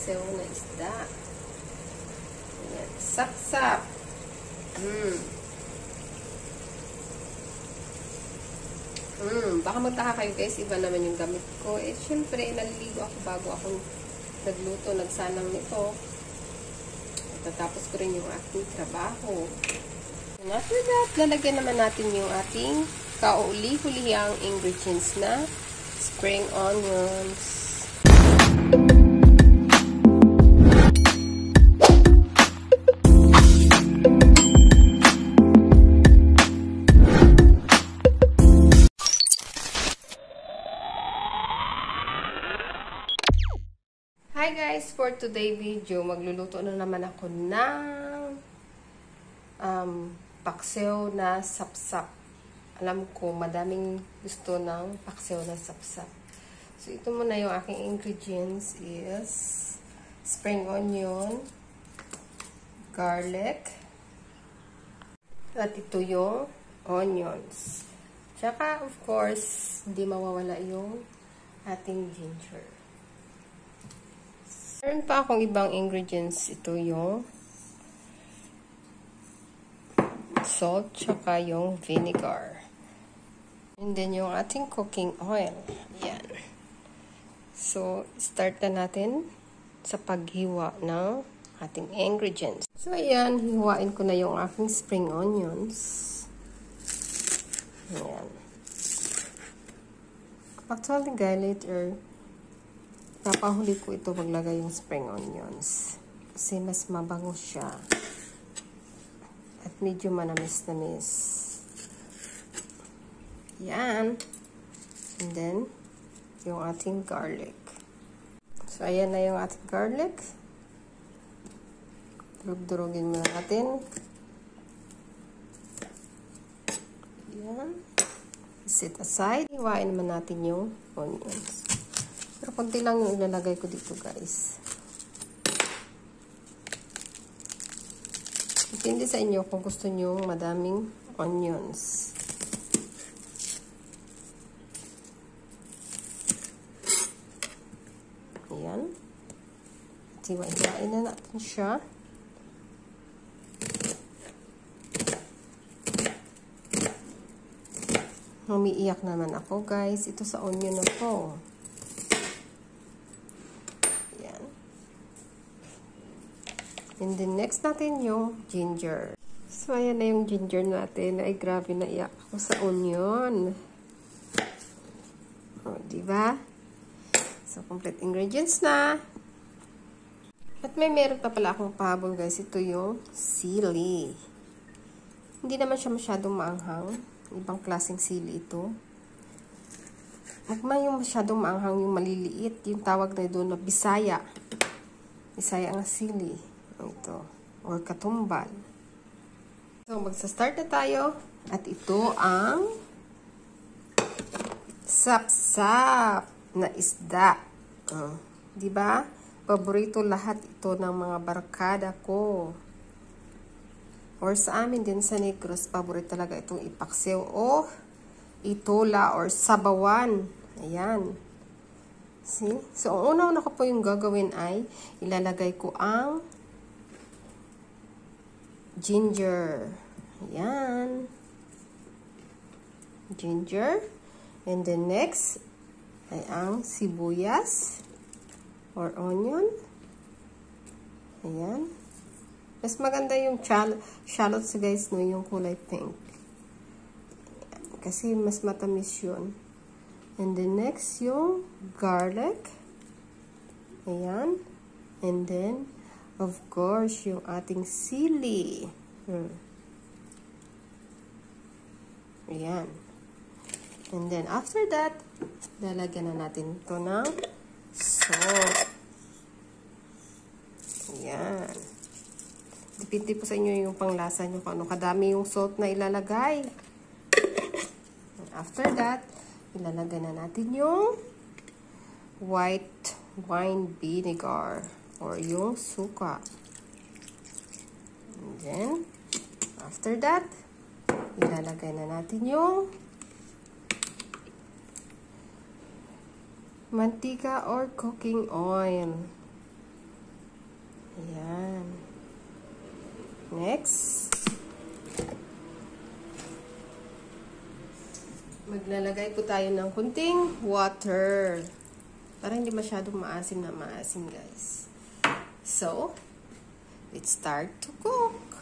paksiw na isda. Ayan. Sap-sap. Baka magtaka kayo guys, iba naman yung gamit ko. Eh, syempre, naliligo ako bago ako nagluto, nagsanang nito. Tatapos ko rin yung aking trabaho. And after that, lalagyan naman natin yung ating kauli-hulihang ingredients na spring onions. Hi guys! For today video, magluluto na naman ako ng paksiw na sapsap. Alam ko, madaming gusto ng paksiw na sapsap. So, ito muna yung aking ingredients is spring onion, garlic, at ito yung onions. Tsaka, of course, hindi mawawala yung ating ginger. Meron pa akong ibang ingredients. Ito yung salt, tsaka yung vinegar. And then yung ating cooking oil. Ayan. So, start na natin sa paghiwa ng ating ingredients. So, ayan. Hiwain ko na yung aking spring onions. Ayan. Actually, guys, later, papahuli ko ito maglagay yung spring onions. Kasi mas mabango siya. At medyo manamis-namis. Yan. And then, yung ating garlic. So, ayan na yung ating garlic. Durug-durugin muna natin. Yan. Set aside. Hiwain naman natin yung onions. Pero konti lang yung ilalagay ko dito, guys. Depende sa inyo kung gusto nyo madaming onions. Ayan. Hiwa-hiwain na natin siya. Umiiyak naman ako, guys. Ito sa onion na to. And then, next natin yung ginger. So, ayan na yung ginger natin. Ay, grabe, naiyak ako sa onion. O, diba? So, complete ingredients na. At meron pa pala akong pahabol, guys. Ito yung sili. Hindi naman siya masyadong maanghang. Ibang klaseng sili ito. Huwag man yung masyadong maanghang, yung maliliit. Yung tawag na doon na bisaya. Bisaya nga sili. Ito. Or katumbal. So, magsa-start na tayo. At ito ang sapsap na isda. Diba? Paborito lahat ito ng mga barkada ko. Or sa amin din sa Negros, paborito talaga itong ipaksiw o itola or sabawan. Ayan. See? So, ang una-una ko po yung gagawin ay ilalagay ko ang ginger. Ayan. Ginger. And then next ay ang sibuyas or onion. Ayan. Mas maganda yung shallots, guys, no, yung kulay pink. Ayan. Kasi mas matamis yun. And then next yung garlic. Ayan. And then of course, yung ating sili. Ayan. And then, after that, lalagyan na natin ito ng salt. Ayan. Depende po sa inyo yung panglasa nyo kung ano kadami yung salt na ilalagay. And after that, ilalagay na natin yung white wine vinegar. Or yung suka. And then, after that, ilalagay na natin yung mantika or cooking oil. Ayan. Next. Maglalagay po tayo ng kunting water. Para hindi masyadong maasim na maasim, guys. So, let's start to cook.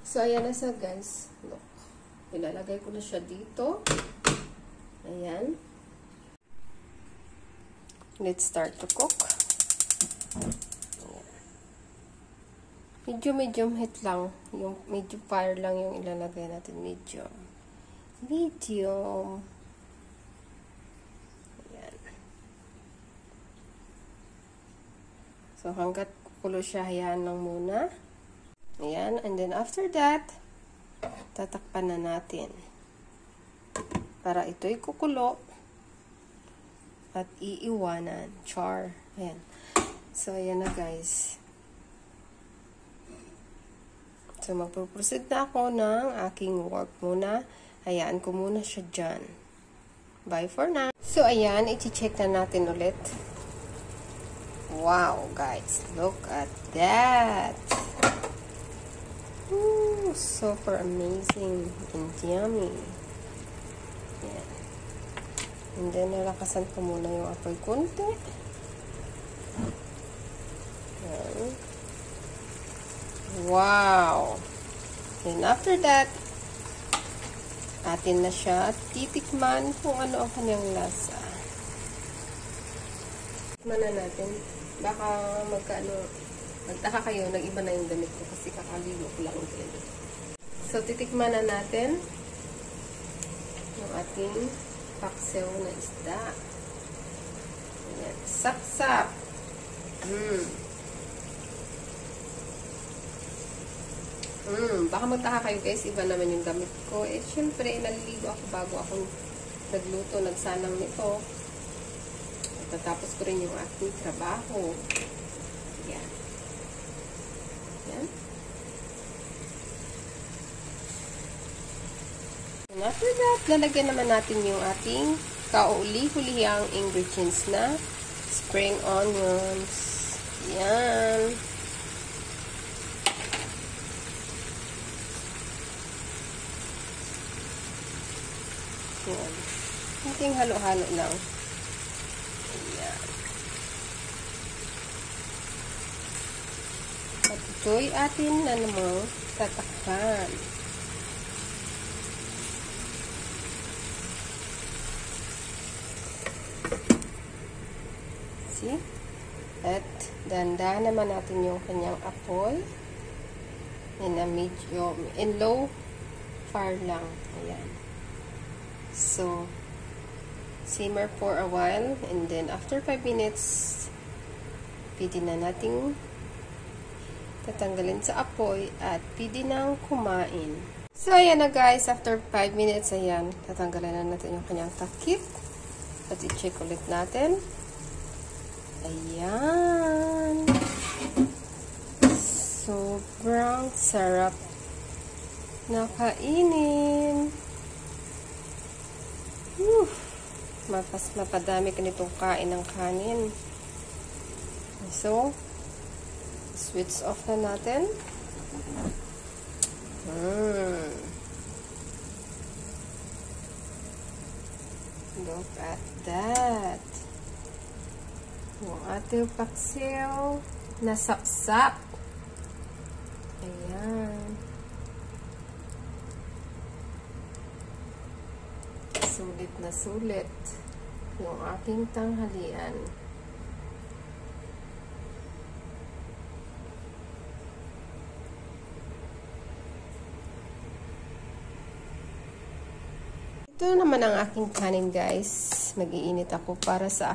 So, ayan na siya, guys. Look. Ilalagay ko na siya dito. Ayan. Let's start to cook. Medium heat lang. Yung medium fire lang yung ilalagay natin. Medium. Ayan. So, hanggat kulo siya, hayaan lang muna. Ayan. And then, after that, tatakpan na natin. Para ito'y kukulo. At iiwanan. Char. Ayan. So, ayan na, guys. So, magpo-proceed na ako ng aking work muna. Hayaan ko muna siya dyan. Bye for now. So, ayan. I-check na natin ulit. Wow, guys. Look at that. Ooh, super amazing and yummy. Ayan. And then, nalakasan ko muna yung apoy konti. Ayan. Wow! Then after that, atin na siya titikman kung ano ang kanyang lasa. Tikman na natin. Baka magtaka kayo, nag-iba na yung damit ko kasi kakaligo ko lang din. So, titikman na natin yung ating paksiw na isda. Ayan. Sap-sap! Baka magtaka kayo guys, iba naman yung damit ko. Eh, syempre, naliligo ako bago ako nagluto, nagsanang nito. At natapos ko rin yung aking trabaho. Yan. Yan. And after that, lalagyan naman natin yung ating kauli-hulihang ingredients na spring onions. Yan. Yan. Kunting halo-halo lang. Ayan. At ito'y atin na namang tatakpan. See? At dandahan naman natin yung kanyang apoy. In a medium, in low fire lang. Ayan. So, simmer for a while and then after 5 minutes, pwede na nating tatanggalin sa apoy at pwede nang kumain. So, ayan na guys. After 5 minutes, ayan, tatanggalin na natin yung kanyang takip at i-check ulit natin. Ayan. Sobrang sarap na kainin. Mapadami ka nitong kain ng kanin. So, switch off na natin. Look at that. Yung ating paksiw na sapsap. Ayan. Sulit na sulit yung aking tanghalian. Ito naman ang aking kanin guys. Mag-iinit ako para sa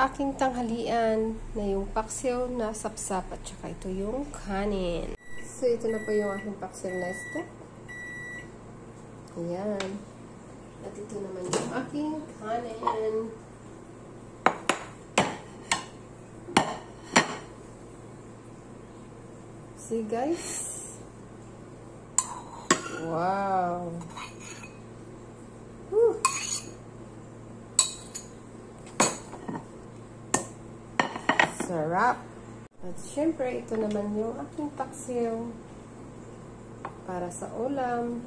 aking tanghalian na yung paksiw na sapsap at saka ito yung kanin. So ito na po yung aking paksiw na steak. Ayan. At ito naman yung aking kanin. See guys? Wow! Whew. Sarap! At syempre, ito naman yung aking paksiw para sa ulam.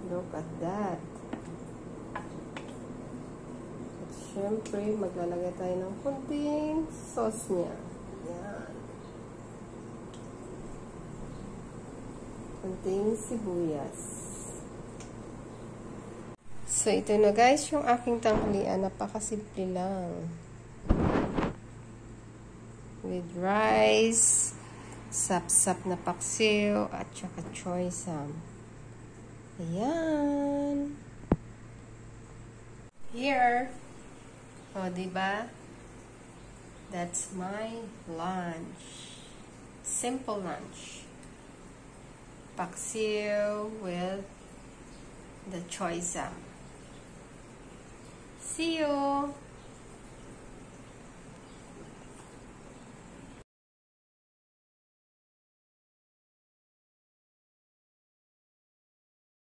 Look at that. At syempre, maglalagay tayo ng kunting sauce niya. Yan. Kunting sibuyas. So, ito na guys, yung aking tanghalian. Napakasimple lang. With rice, sap-sap na paksiw, at saka choy sam. Ayan. Here. O, diba? That's my lunch. Simple lunch. Paksiw with the choy sam. See you!